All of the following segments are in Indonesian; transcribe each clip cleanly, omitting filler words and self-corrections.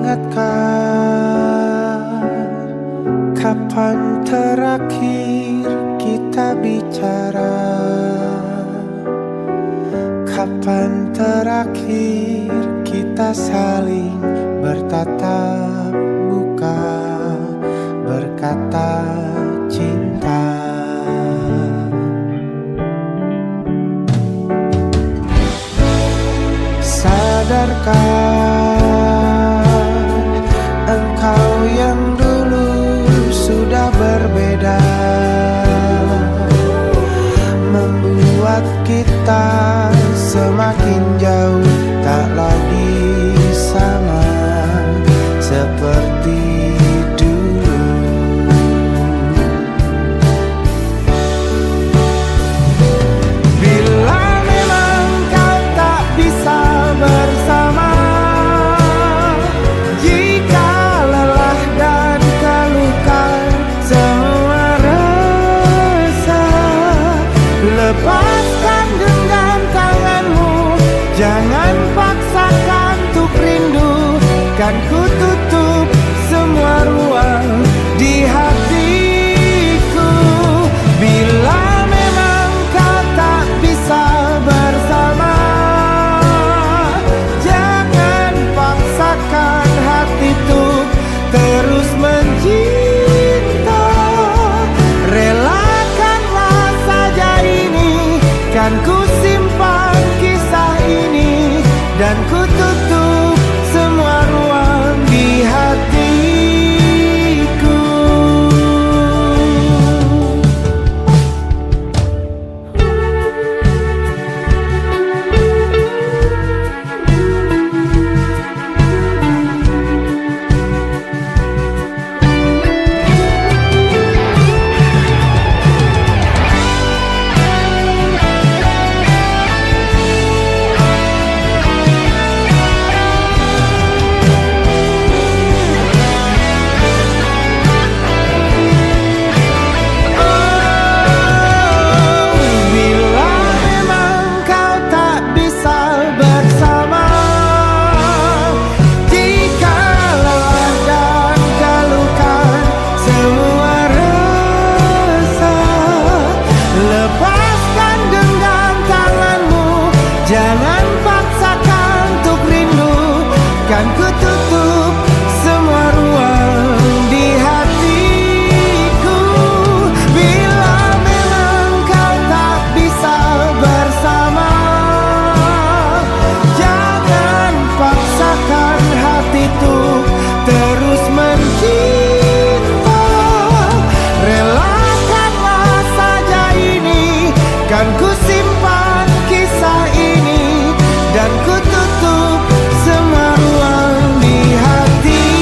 ingatkah kapan terakhir kita bicara? Kapan terakhir kita saling bertatap muka, berkata cinta? Sadarkah engkau yang dulu sudah berbeda, membuat kita semakin jauh, tak lagi sama seperti dulu. Bila memang kau tak bisa bersama, jika lelah dan keluhkan semua rasa, lepaskan genggam tanganmu, jangan paksakan untuk rindu. Kan ku tutup semua ruang di hatiku. Bila memang kau tak bisa bersama, jangan paksakan hati untuk terus mencinta. Relakanlah saja ini, kan ku simpan kisah ini, dan ku tutup semua ruang di hatiku. Jangan paksakan untuk rindu, kan ku tutup semua ruang di hatiku. Bila memang kau tak bisa bersama, jangan paksakan hati untuk terus mencinta. Relakanlah saja ini, kan ku simpan kisah ini, dan ku tutup semua ruang di hatiku.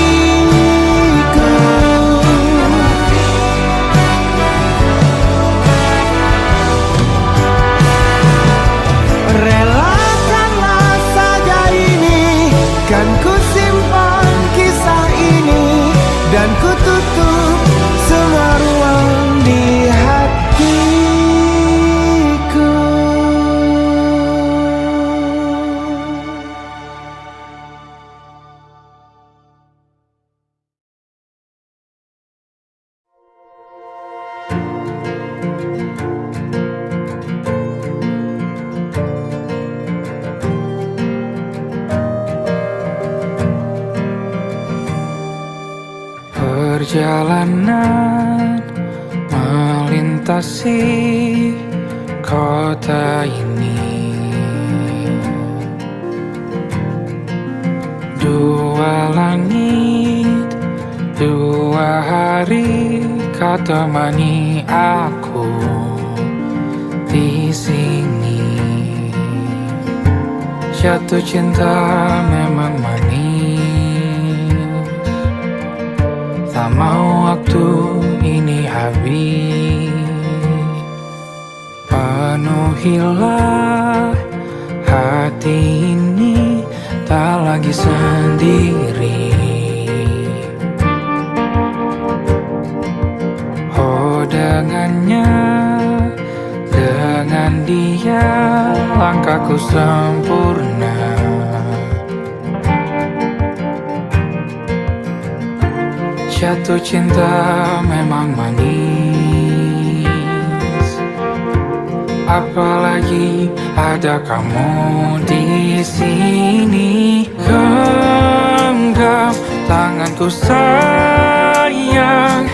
Relakanlah saja ini, kan ku simpan kisah ini, dan ku tutup semua ruang di hatiku. Perjalanan melintasi kota ini, dua langit, dua hari kau temani aku di sini. Jatuh cinta memang manis, tak mau waktu ini habis. Penuhilah hati ini, tak lagi sendiri. Oh, dengannya, dengan dia langkahku sempurna. Jatuh cinta memang manis, apalagi ada kamu di sini. Genggam tanganku sayang,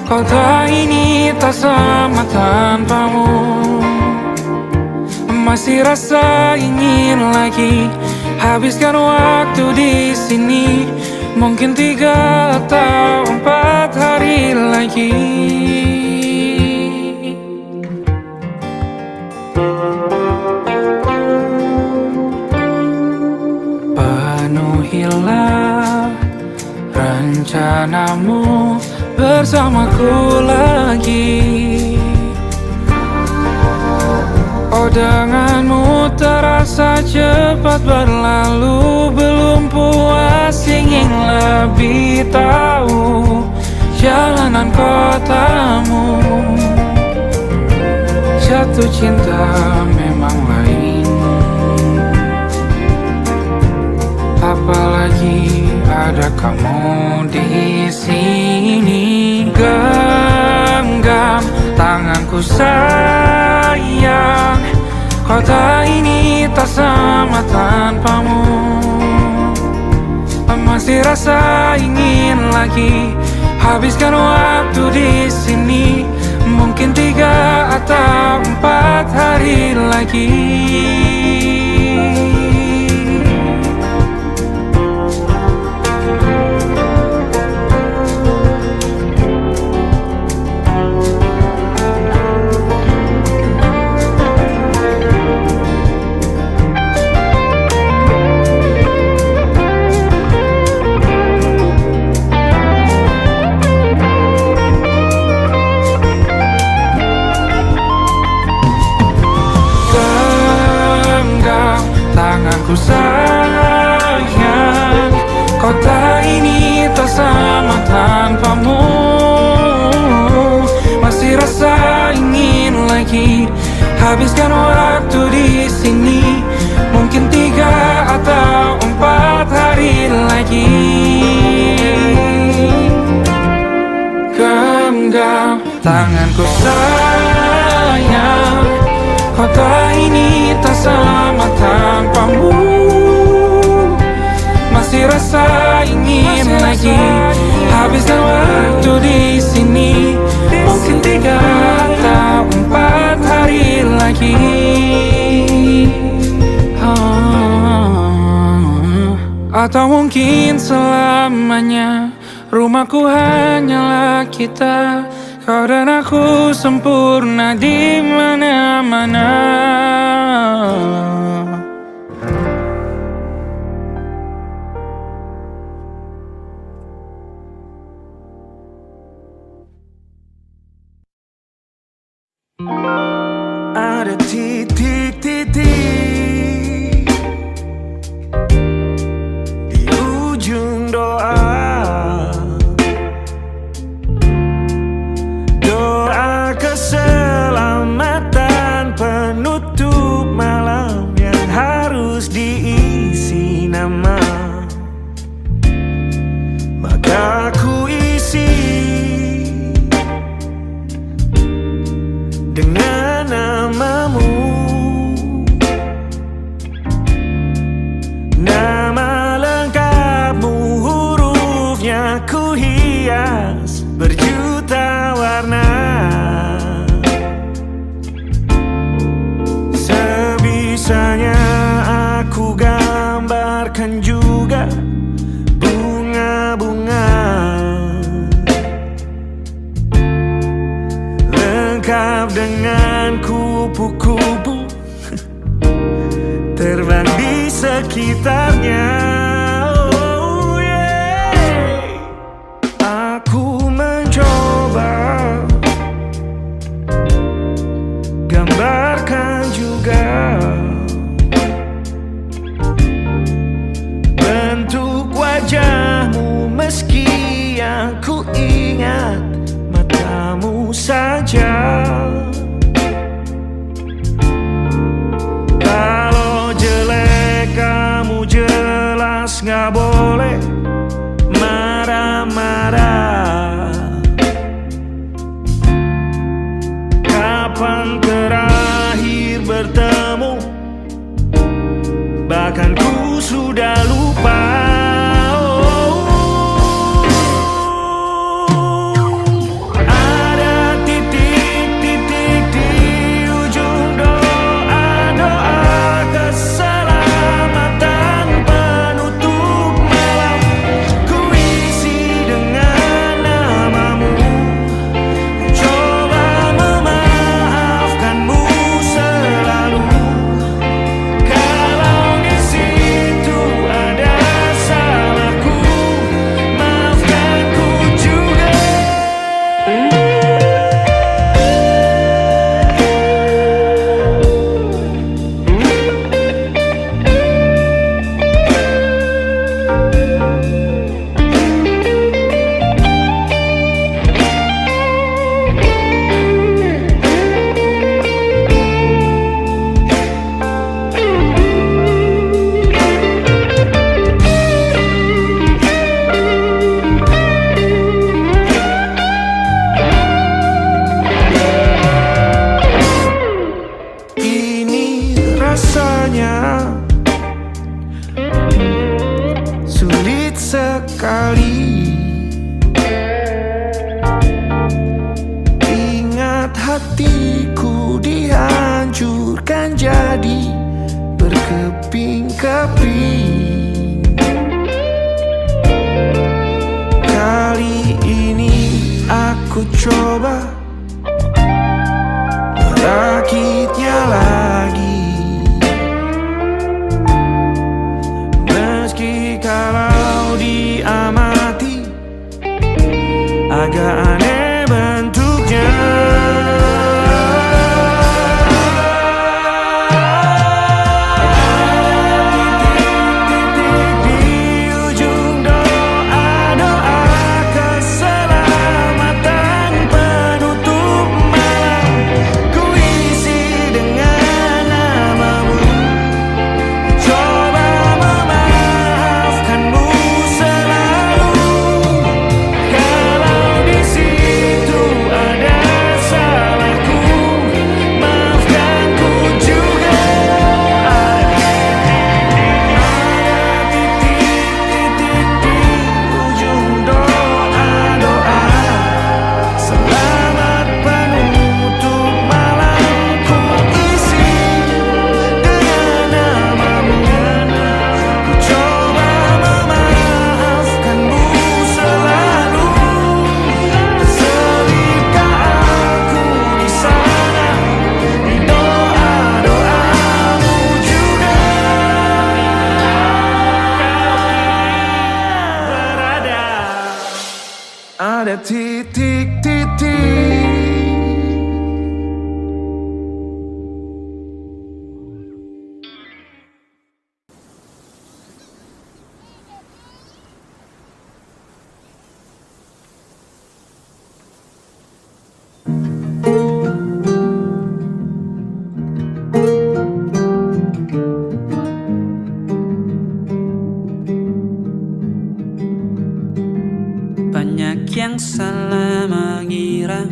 kota ini tak sama tanpamu. Masih rasa ingin lagi habiskan waktu di sini. Mungkin 3 atau 4 hari lagi. Penuhilah rencanamu bersamaku lagi. Oh, denganmu terasa cepat berlalu. Belum puas ingin lebih tahu jalanan kotamu. Jatuh cinta memang lain, apalagi ada kamu di sini. Genggam tanganku sayang, kota ini tak sama tanpamu. Masih rasa ingin lagi habiskan waktu di sini. Mungkin 3 atau 4 hari lagi. Tanganku sayang, kota ini tak sama tanpamu. Masih rasa ingin lagi habiskan waktu di sini. Mungkin 3 atau 4 hari lagi. Genggam tanganku sayang, kota ini tak sama tanpamu. Masih rasa ingin lagi habiskan waktu di sini. Mungkin 3 atau 4 hari lagi. Atau mungkin selamanya. Rumahku hanyalah kita, kau dan aku sempurna di mana-mana. Ada titik-titik di ujung doa. Doa keselamatan penutup malam yang harus diisi nama. Maka ku isi dengan namamu. Nama lengkapmu, hurufnya ku hias berjuta warna. Sebisanya aku gambarkan juga bunga-bunga, lengkap dengan kupu-kupu terbang di sekitarnya. Oh yeah. Aku mencoba gambarkan juga bentuk wajahmu, meski yang ku ingat matamu saja. Kalau jelek kamu jelas gak boleh marah-marah. aku sudah lupa. Ada titik-titik di ujung doa-doa keselamatan penutup malam. Ku isi dengan namamu, coba memaafkanmu selalu. Kalau di situ ada salahku, maafkan ku juga. Ini rasanya sulit sekali. Ingat hatiku dihancurkan jadi berkeping-keping. Kali ini aku coba merakitnya lagi. Meski kalau diamati agak aneh bentuknya. Titik-titik di ujung doa-doa keselamatan penutup malam. Ku isi dengan namamu, coba memaafkanmu selalu. Kalau di situ ada salahku, maafkan ku juga. Ada titik-titik di ujung doa-doa selamat penutup malam. Ku isi dengan namamu, ku coba memaafkanmu selalu. Selipkah aku di sana, di doa-doamu juga. Berada ada titik-titik. Banyak yang salah mengira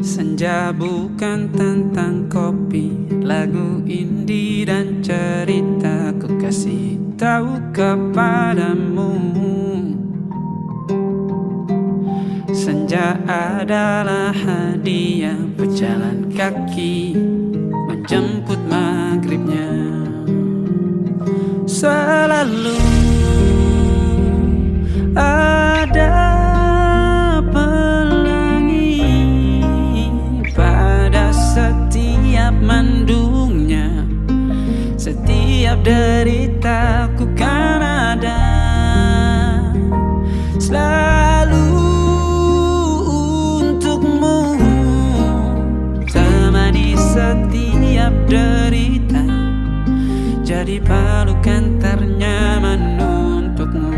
senja bukan tentang kopi, lagu indie dan cerita. Ku kasih tahu kepadamu, senja adalah hadiah pejalan kaki menjemput maghribnya. Selalu ada pelangi pada setiap mendungnya. Setiap deritaku kan ada selalu untukmu, temani setiap derita, jadi pelukan ternyaman untukmu.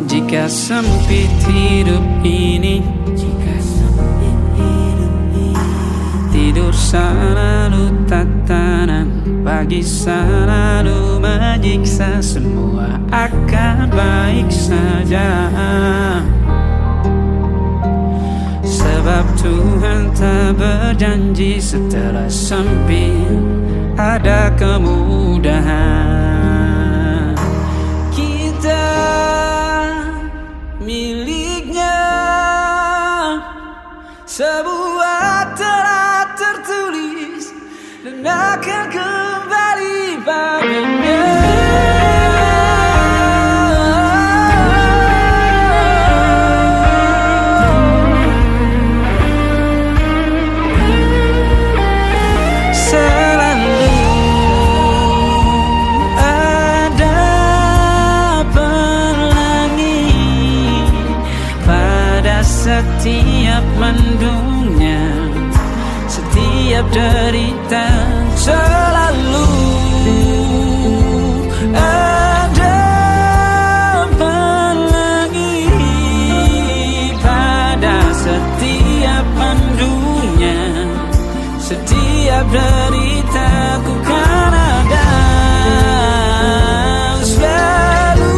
Jika sempit hidup ini, tidur selalu tatanan, pagi selalu menyiksa, semua akan baik saja. Kita berjanji setelah sempit ada kemudahan. Kita miliknya, sebuah telah tertulis dan akan kembali padanya. Setiap mendungnya, setiap derita, selalu ada pelangi. Pada setiap mendungnya, setiap derita, ku kan ada selalu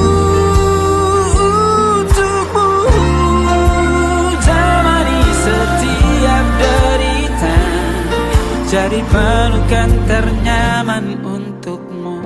untukmu. Jadi pelukan ternyaman untukmu.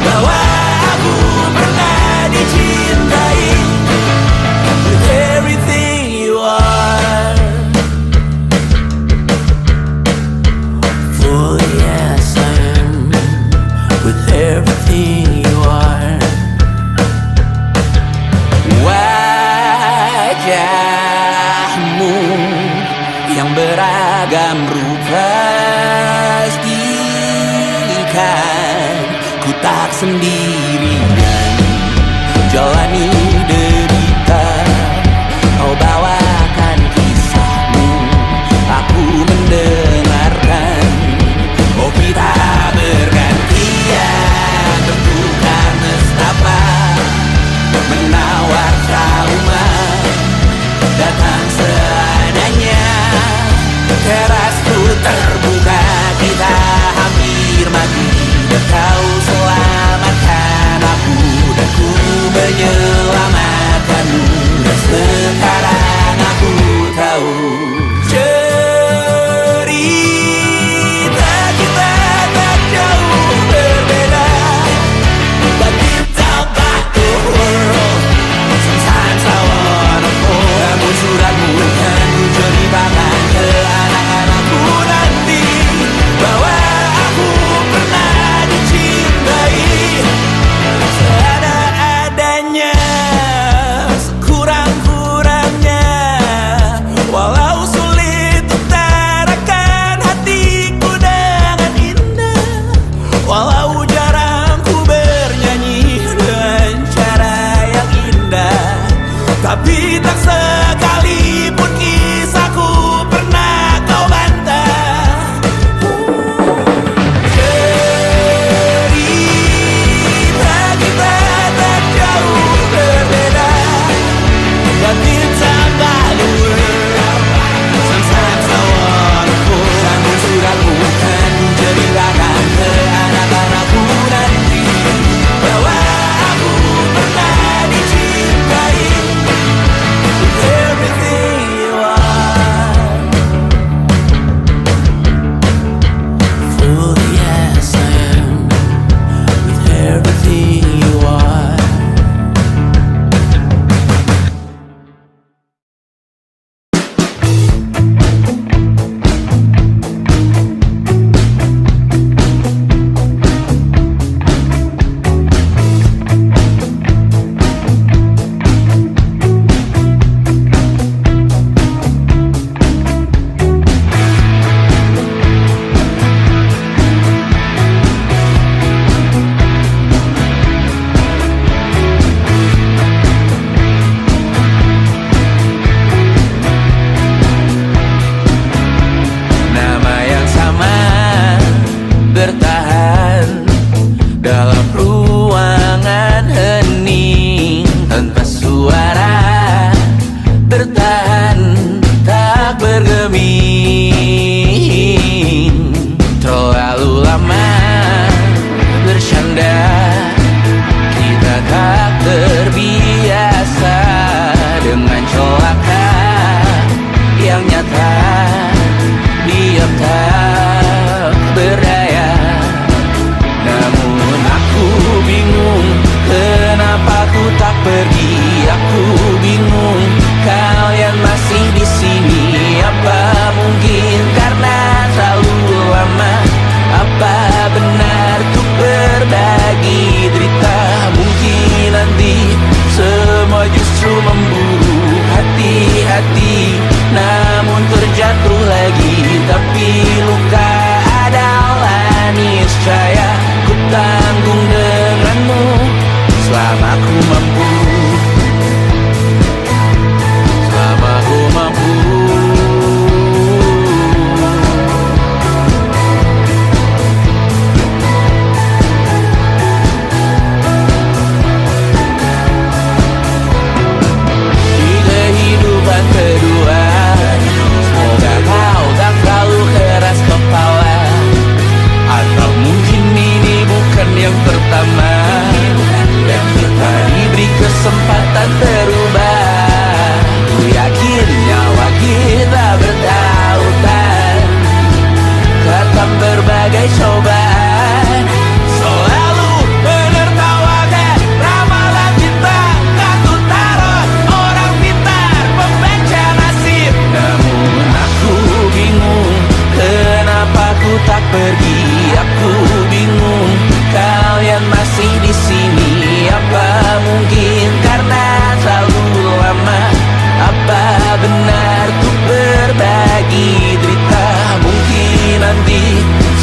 Bahwa aku pernah dicinta. lama, dan kita diberi kesempatan berubah. Ku yakin nyawa kita bertautan, akan berbagai cobaan. Selalu menertawakan ramalan cinta, kartu tarot orang pintar pembaca nasib. Namun aku bingung, kenapa ku tak pergi. Aku bingung, kalian masih di sini. Apa mungkin karena terlalu lama? Apa benar ku berbagi derita? Mungkin nanti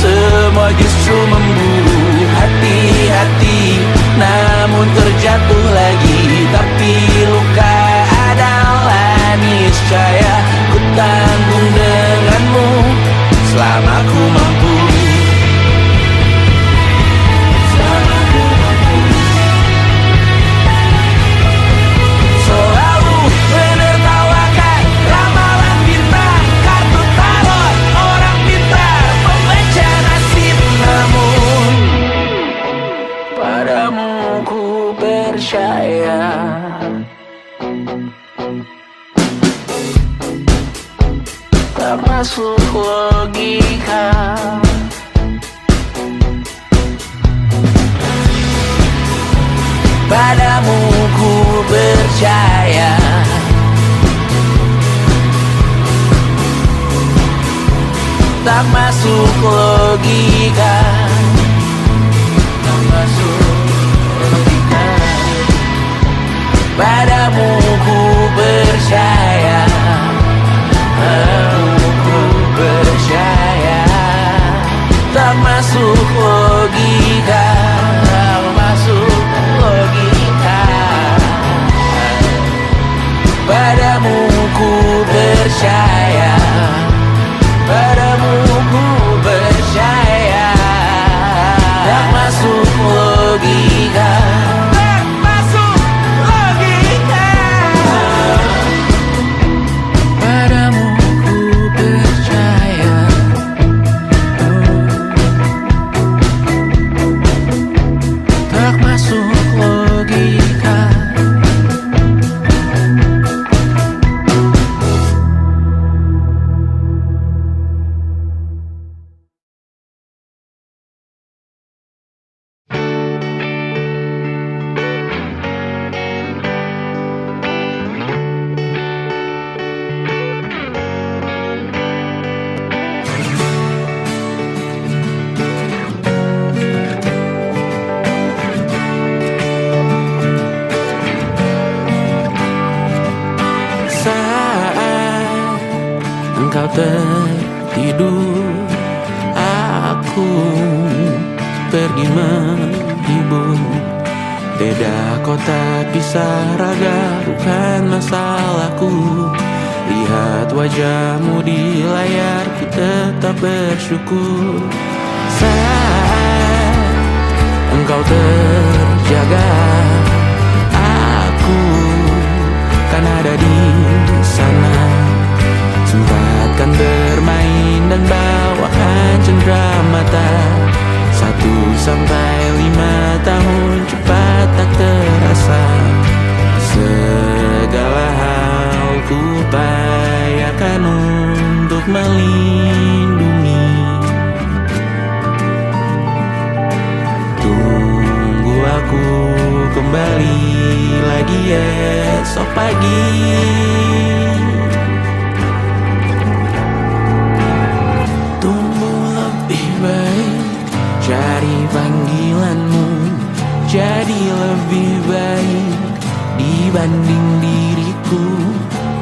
semua justru memburu hati-hati, namun terjatuh lagi. Tapi luka adalah niscaya, ku tanggung denganmu selama ku mampu. Selalu menertawakan ramalan bintang, kartu tarot orang pintar pembaca nasib. Namun padamu ku percaya, tak masuk logika. Padamu ku percaya, tak masuk logika. Tak masuk logika. Padamu ku percaya, padamu ku percaya, tak masuk logika. Tak masuk logika. Padamu ku percaya, padamu ku percaya, tak masuk logika. Tak masuk logika. Padamu ku percaya, tak masuk logika. Saat engkau tertidur, aku pergi menghibur. Beda kota pisah raga bukan masalahku. Lihat wajahmu di layar, ku tetap bersyukur. Saat engkau terjaga, aku kan ada di sana. Sempatkan bermain dan bawakan cenderamata. 1-5 tahun cepat tak terasa. Segala hal ku upayakan untuk melindungi. Tunggu aku kembali lagi esok pagi. Tumbuh lebih baik, cari panggilanmu. Jadi lebih baik dibanding diriku.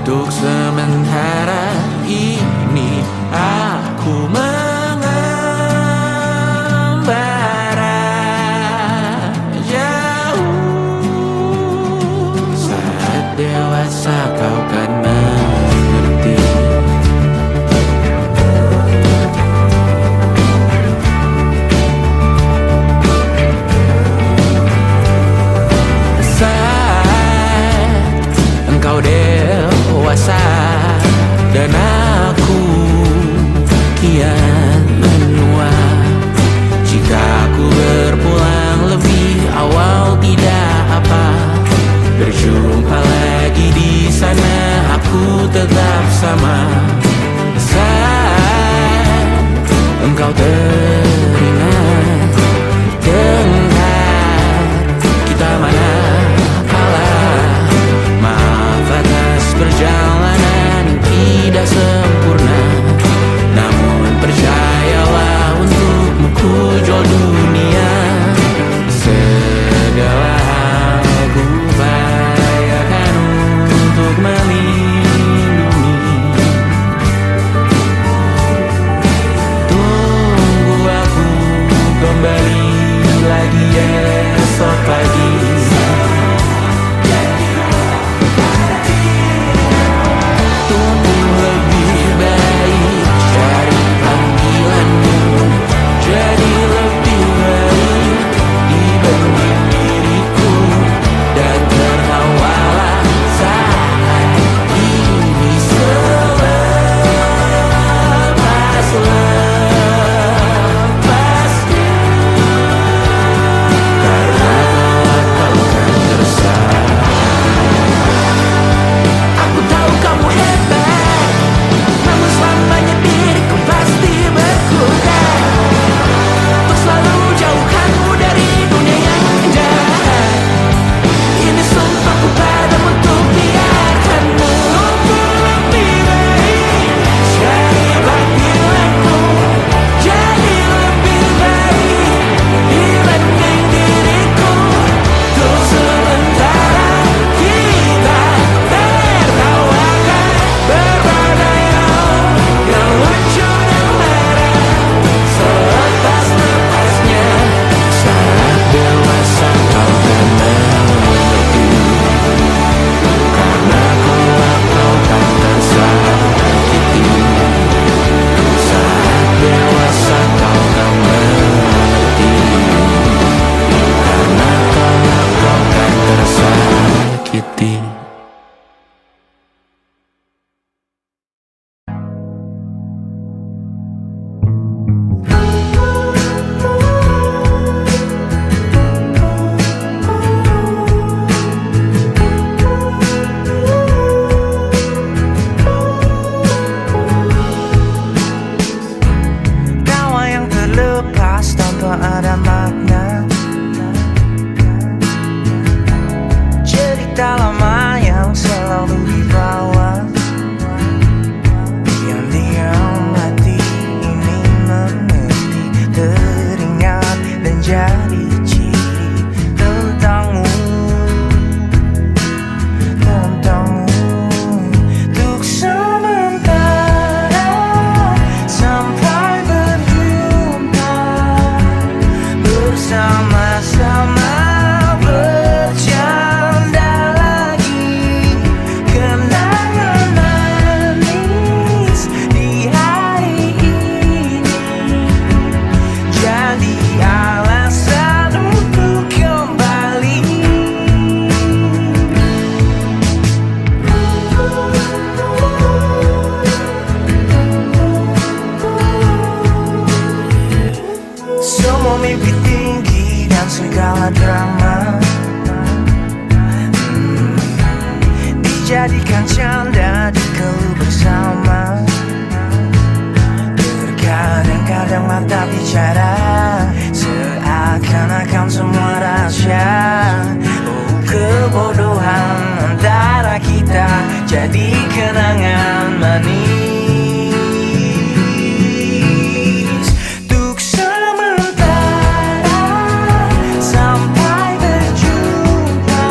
Untuk sementara ini aku mengembara jauh. Saat dewasa kau kan mengerti. Saat engkau dewasa dan aku dengan canda di keluh bersama. Terkadang-kadang mata bicara seakan-akan semua rahasia. Oh, kebodohan antara kita jadi kenangan manis. Untuk sementara sampai berjumpa,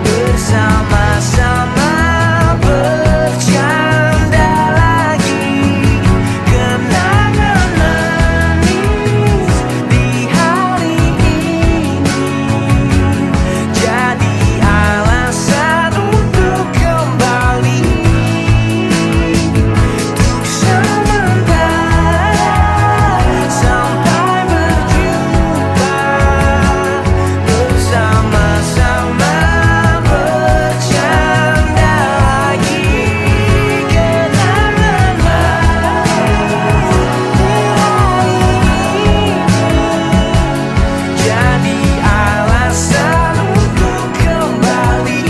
bersama-sama bercanda lagi. Kenangan manis di hari ini jadi alasan untuk kembali. Untuk sementara sampai berjumpa, bersama-sama bercanda lagi. Kenangan manis di hari ini jadi alasan untuk kembali.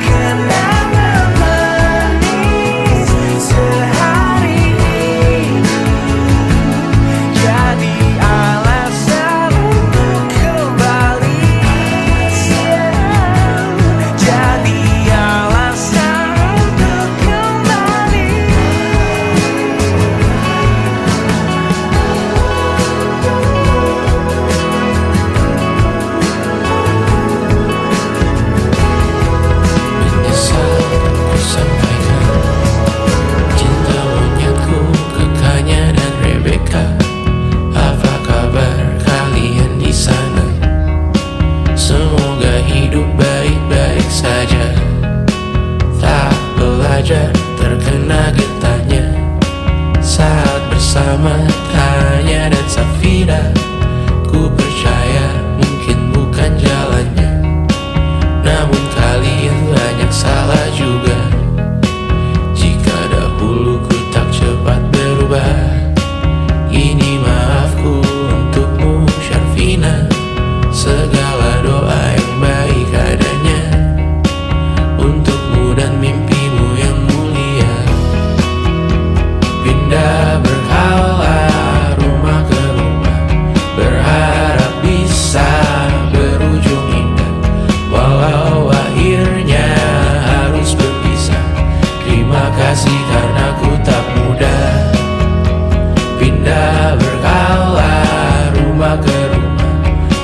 Kenangan manis sehari ini jadi alasan untuk kembali. Jadi alasan untuk kembali. Menyesal ku sampaikan cinta monyetku ke Kanya dan Rebecca. Apa kabar kalian di sana? Semoga hidup baik-baik saja. Tak belajar terkena getahnya saat bersama Tanya dan Safira. Ku percaya mungkin bukan jalannya, namun kalian banyak salah juga. Jika dahulu ku tak cepat berubah, ini maafku untukmu Syarfina. Segala doa yang baik adanya untukmu dan mimpimu yang mulia. Pindah berkala rumah ke rumah, berharap bisa berujung indah. Walau akhirnya harus berpisah, terima kasih karena ku tak mudah. Pindah berkala rumah ke rumah,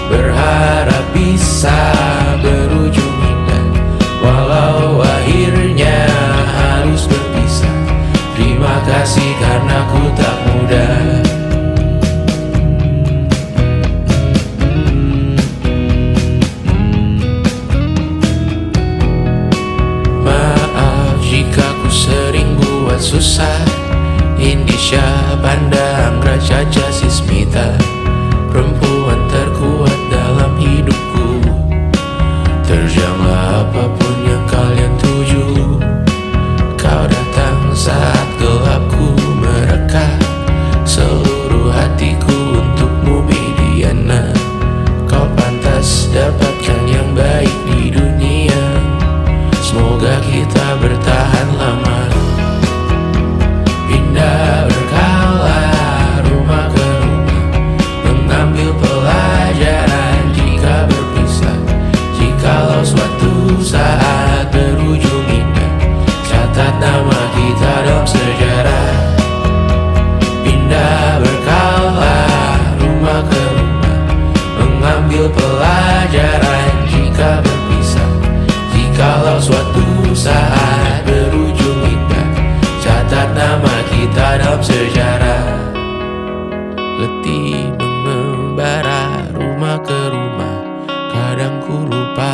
berharap bisa berujung indah. Walau akhirnya harus berpisah, terima kasih karena ku tak mudah. Maaf jika ku sering buat susah. Indisha, Panda, Anggra, Caca, Sismita, perempuan terkuat dalam hidupku. Terjanglah apapun yang kalian tuju. Kau datang saat gelapku mereka. Seluruh hatiku untukmu Mediana. Kau pantas dapatkan yang baik di dunia. Semoga kita bertahan lama. Pindah berkala rumah ke rumah, mengambil pelajaran jika berpisah. Jikalau suatu saat berujung indah, catat nama kita dalam sejarah. Pindah berkala rumah ke rumah, mengambil pelajaran jika berpisah. Jikalau suatu saat berujung indah, catat nama kita dalam sejarah. Letih mengembara rumah ke rumah, kadang ku lupa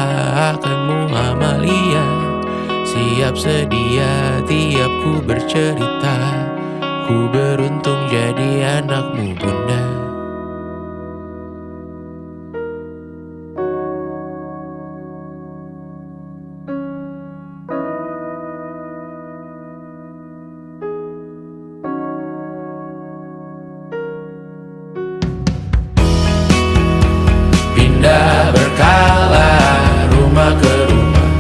akanmu Amalia. Siap sedia tiap ku bercerita, ku beruntung jadi anakmu bunda. Pindah berkala rumah ke rumah,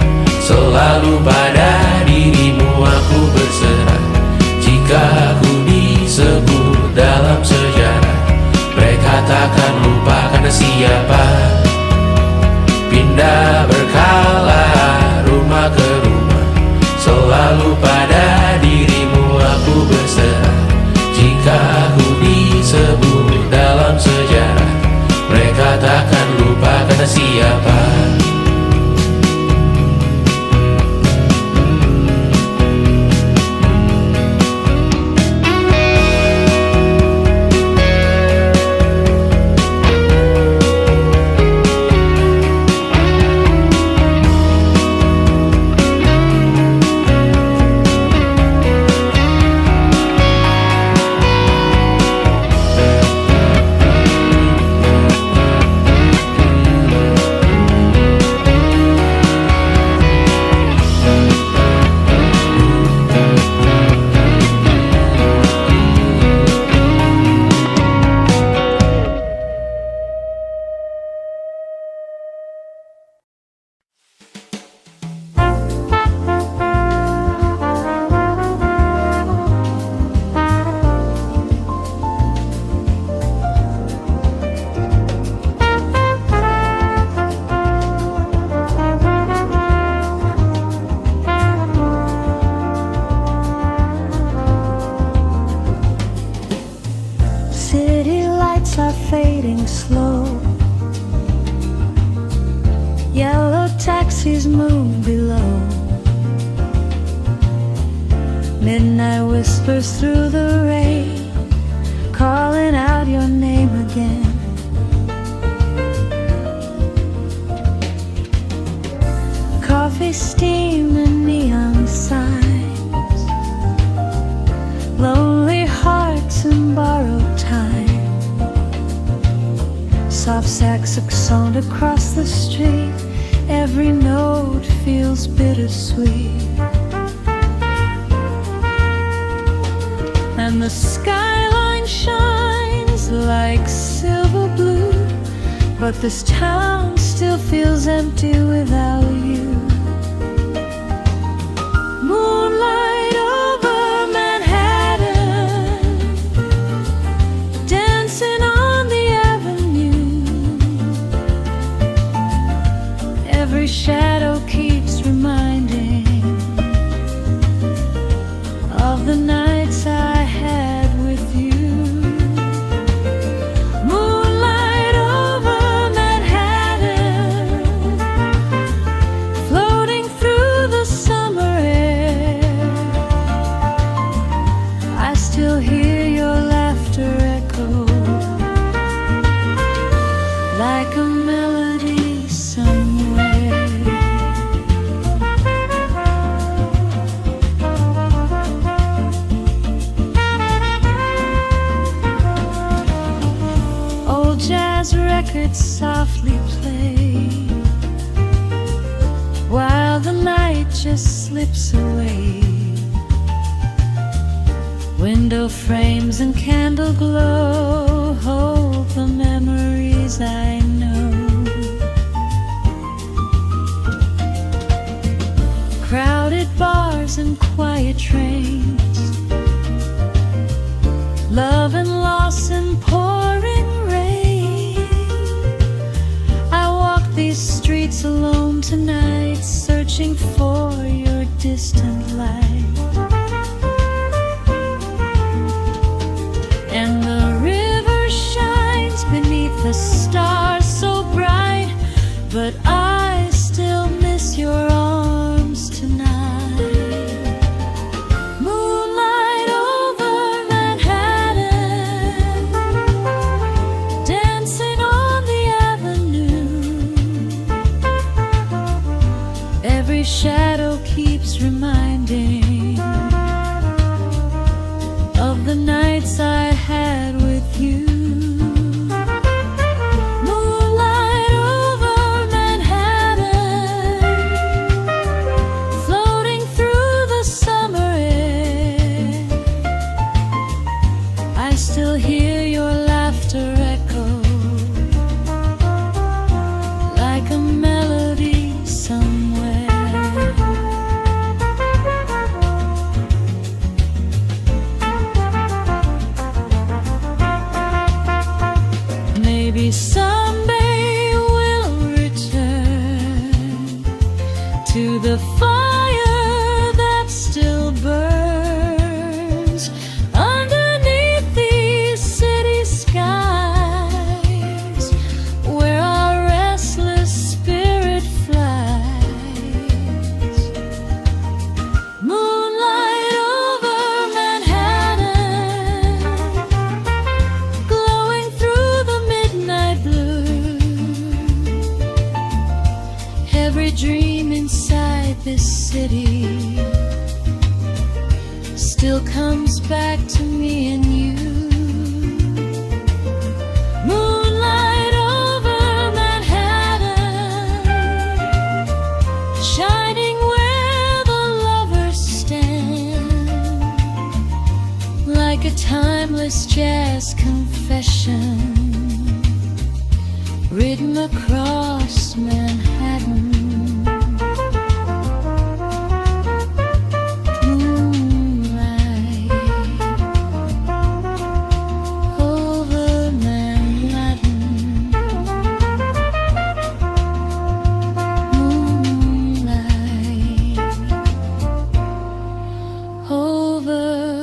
takkan lupa kata siapa. City lights are fading slow. Yellow taxis move below. Midnight whispers through the rain, calling out your name again. Coffee steam and neon signs, lonely hearts and borrowed time. Soft saxophone across the street, every note feels bittersweet. And the skyline shines like silver blue, but this town still feels empty without you. Moonlight over Manhattan, dancing on the avenue. Every shadow keeps reminding of the nights I had with you. Moonlight over Manhattan, floating through the summer air. I still hear your laughter echo like a melody somewhere. Old jazz records softly play while the night just slips away. Window frames and candle glow hold the memories I know. Crowded bars and quiet trains, love and loss and pouring rain. I walk these streets alone tonight, searching for your distant light. And the river shines beneath the stars so bright, but I still miss your arms tonight. Moonlight over Manhattan, dancing on the avenue. Every shadow keeps reminding of the nights I had with you. Moonlight over Manhattan, floating through the summer air. I still hear your laughter echo like a melody somewhere. Maybe someday we'll return to the fire that still burns underneath these city skies, where city still comes back to me and you. Moonlight over Manhattan, shining where the lovers stand, like a timeless jazz confession written across Manhattan. Moonlight over Manhattan. Moonlight over